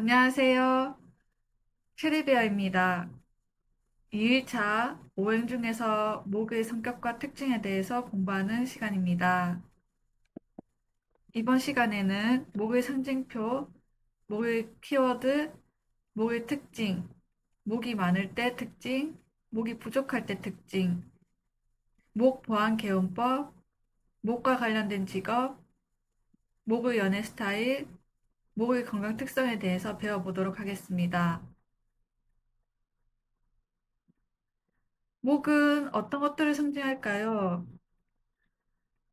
안녕하세요. 체리베어입니다. 2일차 오행 중에서 목의 성격과 특징에 대해서 공부하는 시간입니다. 이번 시간에는 목의 상징표, 목의 키워드, 목의 특징, 목이 많을 때 특징, 목이 부족할 때 특징, 목 보완 개운법, 목과 관련된 직업, 목의 연애 스타일, 목의 건강 특성에 대해서 배워보도록 하겠습니다. 목은 어떤 것들을 상징할까요?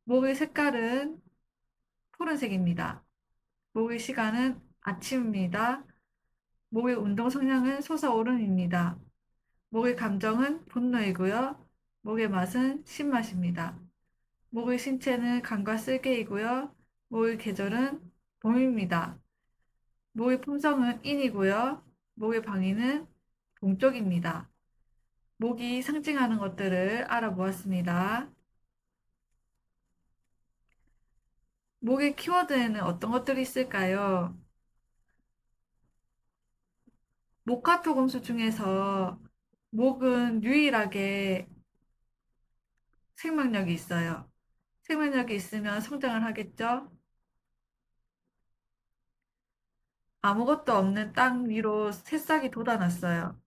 목의 색깔은 푸른색입니다. 목의 시간은 아침입니다. 목의 운동 성향은 솟아오름입니다. 목의 감정은 분노이고요. 목의 맛은 신맛입니다. 목의 신체는 간과 쓸개이고요. 목의 계절은 봄입니다. 목의 품성은 인이고요. 목의 방위는 동쪽입니다. 목이 상징하는 것들을 알아보았습니다. 목의 키워드에는 어떤 것들이 있을까요? 목화토금수 중에서 목은 유일하게 생명력이 있어요. 생명력이 있으면 성장을 하겠죠? 아무것도 없는 땅 위로 새싹이 돋아났어요.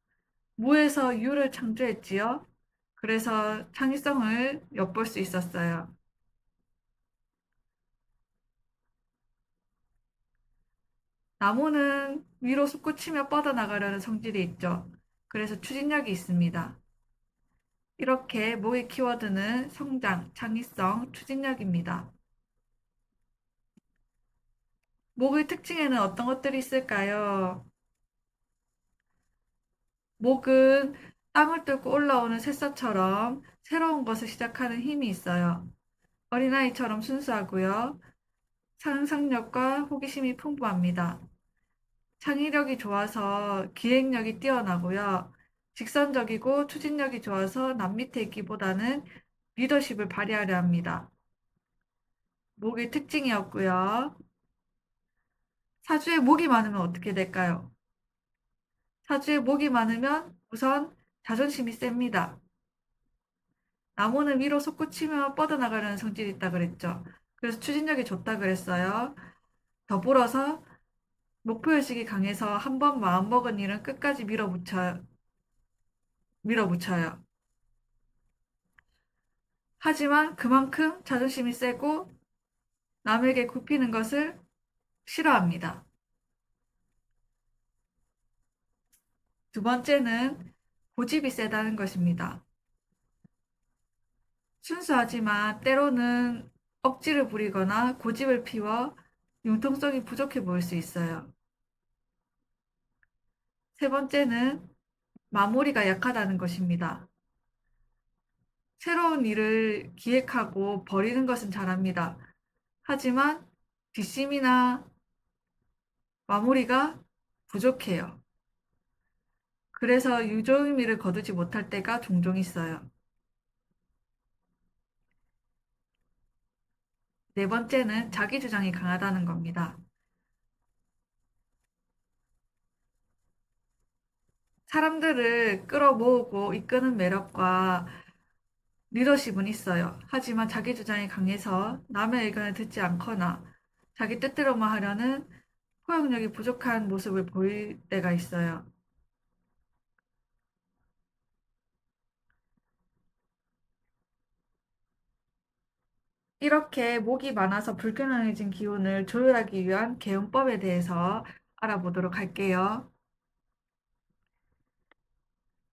무에서 유를 창조했지요. 그래서 창의성을 엿볼 수 있었어요. 나무는 위로 솟구치며 뻗어나가려는 성질이 있죠. 그래서 추진력이 있습니다. 이렇게 목의 키워드는 성장, 창의성, 추진력입니다. 목의 특징에는 어떤 것들이 있을까요? 목은 땅을 뚫고 올라오는 새싹처럼 새로운 것을 시작하는 힘이 있어요. 어린아이처럼 순수하고요. 상상력과 호기심이 풍부합니다. 창의력이 좋아서 기획력이 뛰어나고요. 직선적이고 추진력이 좋아서 남 밑에 있기보다는 리더십을 발휘하려 합니다. 목의 특징이었고요. 사주에 목이 많으면 어떻게 될까요? 사주에 목이 많으면 우선 자존심이 셉니다. 나무는 위로 솟구치며 뻗어나가려는 성질이 있다 그랬죠. 그래서 추진력이 좋다 그랬어요. 더불어서 목표의식이 강해서 한 번 마음먹은 일은 끝까지 밀어붙여요. 하지만 그만큼 자존심이 세고 남에게 굽히는 것을 싫어합니다. 두 번째는 고집이 세다는 것입니다. 순수하지만 때로는 억지를 부리거나 고집을 피워 융통성이 부족해 보일 수 있어요. 세 번째는 마무리가 약하다는 것입니다. 새로운 일을 기획하고 벌이는 것은 잘합니다. 하지만 뒷심이나 마무리가 부족해요. 그래서 유종의미를 거두지 못할 때가 종종 있어요. 네 번째는 자기 주장이 강하다는 겁니다. 사람들을 끌어모으고 이끄는 매력과 리더십은 있어요. 하지만 자기 주장이 강해서 남의 의견을 듣지 않거나 자기 뜻대로만 하려는 포용력이 부족한 모습을 보일 때가 있어요. 이렇게 목이 많아서 불균형해진 기운을 조율하기 위한 개운법에 대해서 알아보도록 할게요.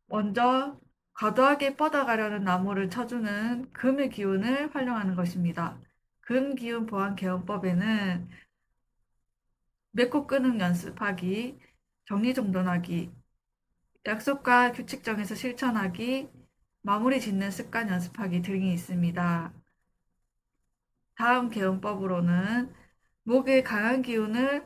먼저 과도하게 뻗어가려는 나무를 쳐주는 금의 기운을 활용하는 것입니다. 금 기운 보완 개운법에는 맺고 끄는 연습하기, 정리정돈하기, 약속과 규칙 정해서 실천하기, 마무리 짓는 습관 연습하기 등이 있습니다. 다음 개운법으로는 목의 강한 기운을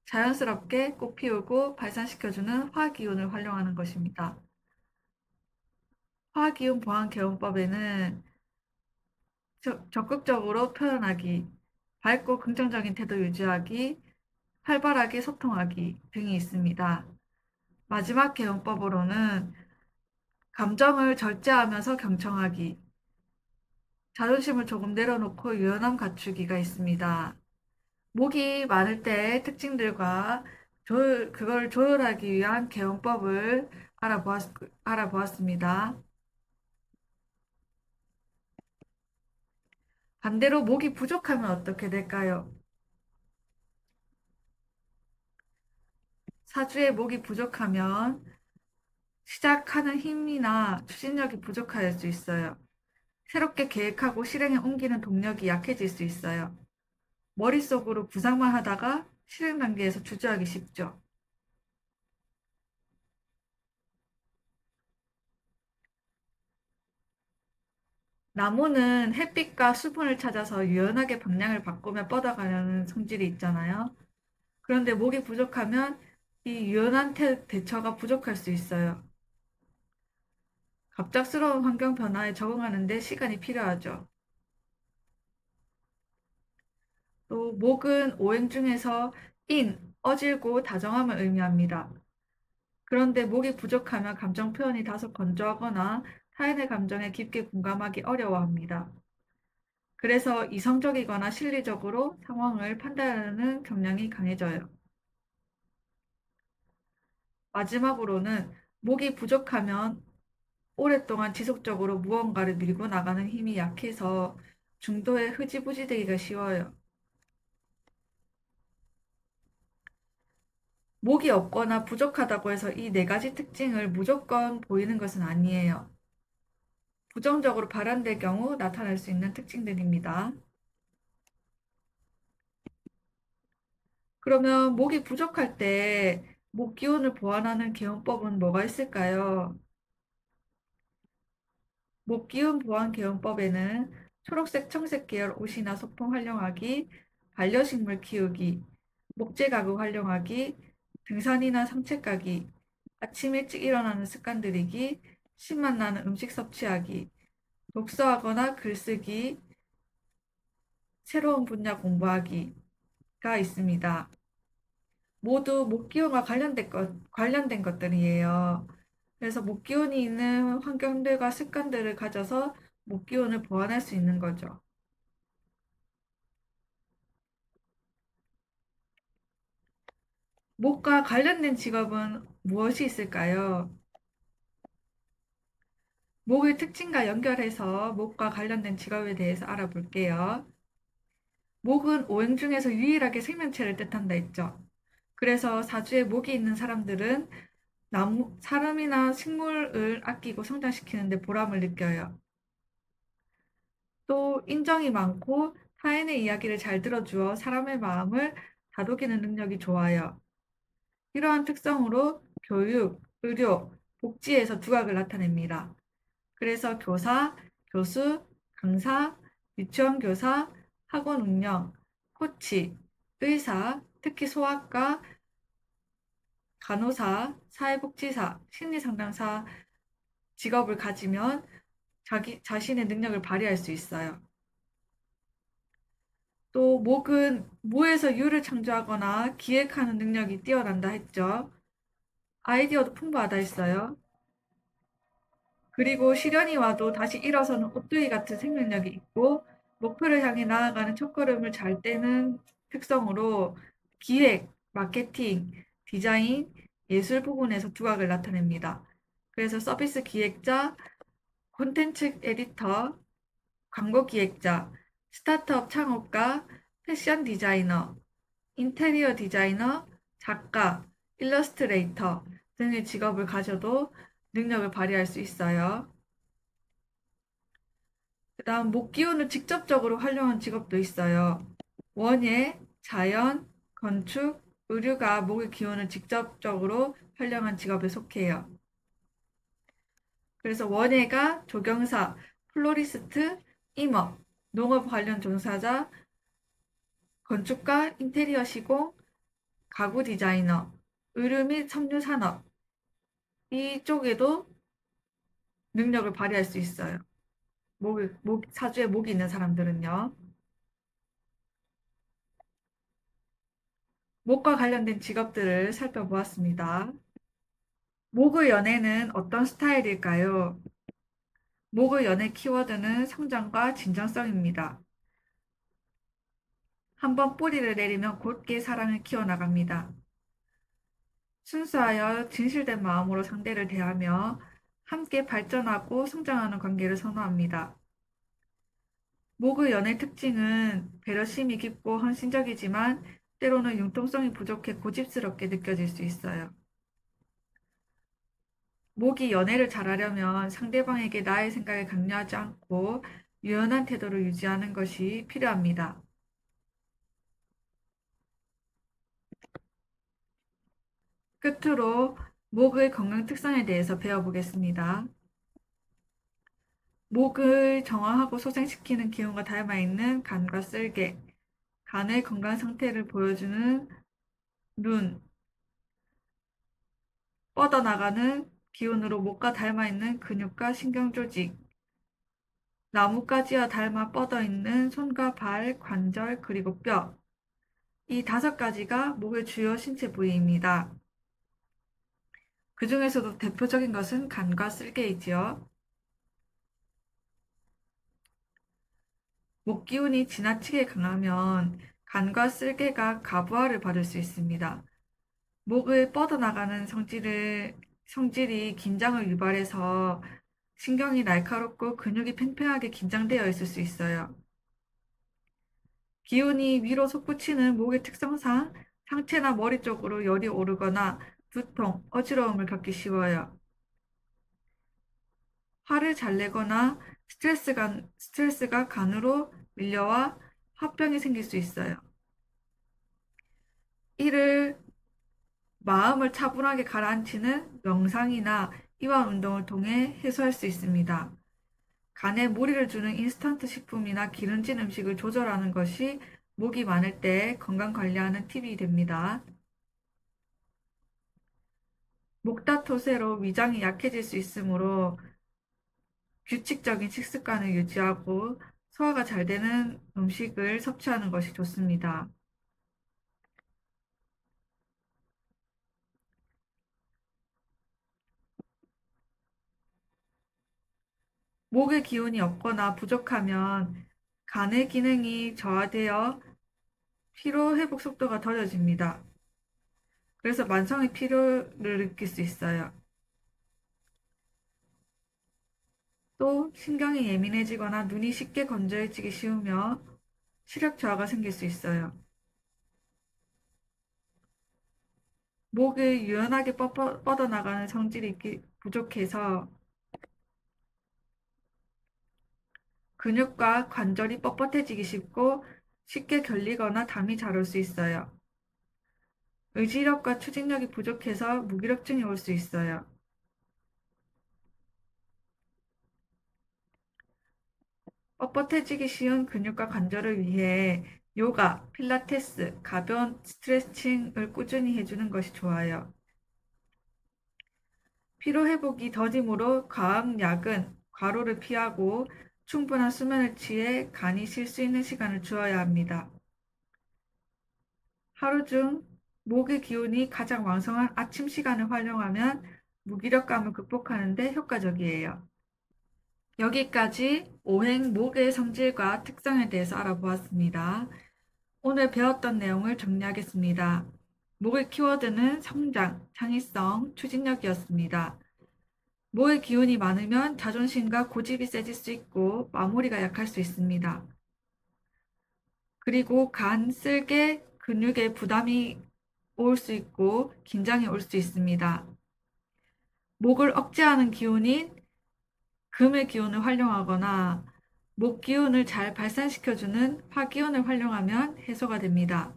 자연스럽게 꽃피우고 발산시켜주는 화기운을 활용하는 것입니다. 화기운 보완 개운법에는 적극적으로 표현하기, 밝고 긍정적인 태도 유지하기, 활발하게 소통하기 등이 있습니다. 마지막 개헌법으로는 감정을 절제하면서 경청하기, 자존심을 조금 내려놓고 유연함 갖추기가 있습니다. 목이 많을 때 특징들과 그걸 조율하기 위한 개헌법을 알아보았습니다. 반대로 목이 부족하면 어떻게 될까요? 사주에 목이 부족하면 시작하는 힘이나 추진력이 부족할 수 있어요. 새롭게 계획하고 실행에 옮기는 동력이 약해질 수 있어요. 머릿속으로 구상만 하다가 실행 단계에서 주저하기 쉽죠. 나무는 햇빛과 수분을 찾아서 유연하게 방향을 바꾸며 뻗어가려는 성질이 있잖아요. 그런데 목이 부족하면 이 유연한 대처가 부족할 수 있어요. 갑작스러운 환경 변화에 적응하는 데 시간이 필요하죠. 또 목은 오행 중에서 어질고 다정함을 의미합니다. 그런데 목이 부족하면 감정 표현이 다소 건조하거나 타인의 감정에 깊게 공감하기 어려워합니다. 그래서 이성적이거나 실리적으로 상황을 판단하는 경향이 강해져요. 마지막으로는 목이 부족하면 오랫동안 지속적으로 무언가를 밀고 나가는 힘이 약해서 중도에 흐지부지 되기가 쉬워요. 목이 없거나 부족하다고 해서 이 네 가지 특징을 무조건 보이는 것은 아니에요. 부정적으로 발현될 경우 나타날 수 있는 특징들입니다. 그러면 목이 부족할 때 목 기운을 보완하는 개운법은 뭐가 있을까요? 목 기운 보완 개운법에는 초록색, 청색 계열 옷이나 소품 활용하기, 반려식물 키우기, 목재 가구 활용하기, 등산이나 산책 가기, 아침 일찍 일어나는 습관 들이기, 신맛 나는 음식 섭취하기, 독서하거나 글쓰기, 새로운 분야 공부하기가 있습니다. 모두 목기운과 관련된 것들이에요. 그래서 목기운이 있는 환경들과 습관들을 가져서 목기운을 보완할 수 있는 거죠. 목과 관련된 직업은 무엇이 있을까요? 목의 특징과 연결해서 목과 관련된 직업에 대해서 알아볼게요. 목은 오행 중에서 유일하게 생명체를 뜻한다 했죠. 그래서 사주에 목이 있는 사람들은 사람이나 식물을 아끼고 성장시키는 데 보람을 느껴요. 또 인정이 많고 타인의 이야기를 잘 들어주어 사람의 마음을 다독이는 능력이 좋아요. 이러한 특성으로 교육, 의료, 복지에서 두각을 나타냅니다. 그래서 교사, 교수, 강사, 유치원 교사, 학원 운영, 코치, 의사, 특히 소아과, 간호사, 사회복지사, 심리상담사 직업을 가지면 자신의 능력을 발휘할 수 있어요. 또 목은 무에서 유를 창조하거나 기획하는 능력이 뛰어난다 했죠. 아이디어도 풍부하다 했어요. 그리고 시련이 와도 다시 일어서는 오뚜기 같은 생명력이 있고 목표를 향해 나아가는 첫걸음을 잘 떼는 특성으로 기획, 마케팅, 디자인, 예술 부분에서 두각을 나타냅니다. 그래서 서비스 기획자, 콘텐츠 에디터, 광고 기획자, 스타트업 창업가, 패션 디자이너, 인테리어 디자이너, 작가, 일러스트레이터 등의 직업을 가져도 능력을 발휘할 수 있어요. 그다음 목 기운을 직접적으로 활용한 직업도 있어요. 원예, 자연, 건축, 의류가 목의 기운을 직접적으로 활용한 직업에 속해요. 그래서 원예가 조경사, 플로리스트, 임업, 농업 관련 종사자, 건축가, 인테리어 시공, 가구 디자이너, 의류 및 섬유 산업 이쪽에도 능력을 발휘할 수 있어요. 사주에 목이 있는 사람들은요. 목과 관련된 직업들을 살펴보았습니다. 목의 연애는 어떤 스타일일까요? 목의 연애 키워드는 성장과 진정성입니다. 한번 뿌리를 내리면 곧게 사랑을 키워나갑니다. 순수하여 진실된 마음으로 상대를 대하며 함께 발전하고 성장하는 관계를 선호합니다. 목의 연애 특징은 배려심이 깊고 헌신적이지만 때로는 융통성이 부족해 고집스럽게 느껴질 수 있어요. 목이 연애를 잘하려면 상대방에게 나의 생각을 강요하지 않고 유연한 태도를 유지하는 것이 필요합니다. 끝으로 목의 건강 특성에 대해서 배워보겠습니다. 목을 정화하고 소생시키는 기운과 닮아있는 간과 쓸개, 간의 건강 상태를 보여주는 눈, 뻗어나가는 기운으로 목과 닮아있는 근육과 신경조직, 나뭇가지와 닮아 뻗어있는 손과 발, 관절, 그리고 뼈. 이 5가지가 목의 주요 신체 부위입니다. 그 중에서도 대표적인 것은 간과 쓸개이지요. 목 기운이 지나치게 강하면 간과 쓸개가 가부하를 받을 수 있습니다. 목을 뻗어나가는 성질이 긴장을 유발해서 신경이 날카롭고 근육이 팽팽하게 긴장되어 있을 수 있어요. 기운이 위로 솟구치는 목의 특성상 상체나 머리 쪽으로 열이 오르거나 두통, 어지러움을 겪기 쉬워요. 화를 잘 내거나 스트레스가 간으로 밀려와 화병이 생길 수 있어요. 이를 마음을 차분하게 가라앉히는 명상이나 이완 운동을 통해 해소할 수 있습니다. 간에 무리를 주는 인스턴트 식품이나 기름진 음식을 조절하는 것이 목이 많을 때 건강 관리하는 팁이 됩니다. 목다토세로 위장이 약해질 수 있으므로 규칙적인 식습관을 유지하고 소화가 잘 되는 음식을 섭취하는 것이 좋습니다. 목의 기운이 없거나 부족하면 간의 기능이 저하되어 피로 회복 속도가 더뎌집니다. 그래서 만성의 피로를 느낄 수 있어요. 또 신경이 예민해지거나 눈이 쉽게 건조해지기 쉬우며 시력 저하가 생길 수 있어요. 목이 유연하게 뻗어나가는 성질이 부족해서 근육과 관절이 뻣뻣해지기 쉽고 쉽게 결리거나 담이 잘 올 수 있어요. 의지력과 추진력이 부족해서 무기력증이 올 수 있어요. 뻣뻣해지기 쉬운 근육과 관절을 위해 요가, 필라테스, 가벼운 스트레칭을 꾸준히 해주는 것이 좋아요. 피로 회복이 더디므로 과학 약은 과로를 피하고 충분한 수면을 취해 간이 쉴 수 있는 시간을 주어야 합니다. 하루 중 목의 기운이 가장 왕성한 아침 시간을 활용하면 무기력감을 극복하는 데 효과적이에요. 여기까지 오행 목의 성질과 특성에 대해서 알아보았습니다. 오늘 배웠던 내용을 정리하겠습니다. 목의 키워드는 성장, 창의성, 추진력이었습니다. 목의 기운이 많으면 자존심과 고집이 세질 수 있고 마무리가 약할 수 있습니다. 그리고 간, 쓸개, 근육에 부담이 올 수 있고 긴장이 올 수 있습니다. 목을 억제하는 기운인 금의 기운을 활용하거나 목 기운을 잘 발산시켜주는 화기운을 활용하면 해소가 됩니다.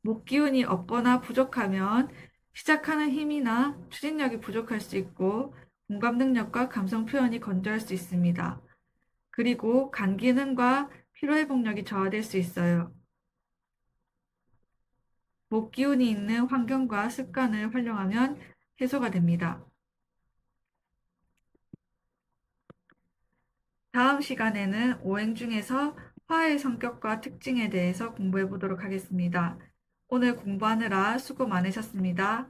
목 기운이 없거나 부족하면 시작하는 힘이나 추진력이 부족할 수 있고 공감 능력과 감성 표현이 건조할 수 있습니다. 그리고 간 기능과 피로 회복력이 저하될 수 있어요. 목 기운이 있는 환경과 습관을 활용하면 해소가 됩니다. 다음 시간에는 오행 중에서 화의 성격과 특징에 대해서 공부해 보도록 하겠습니다. 오늘 공부하느라 수고 많으셨습니다.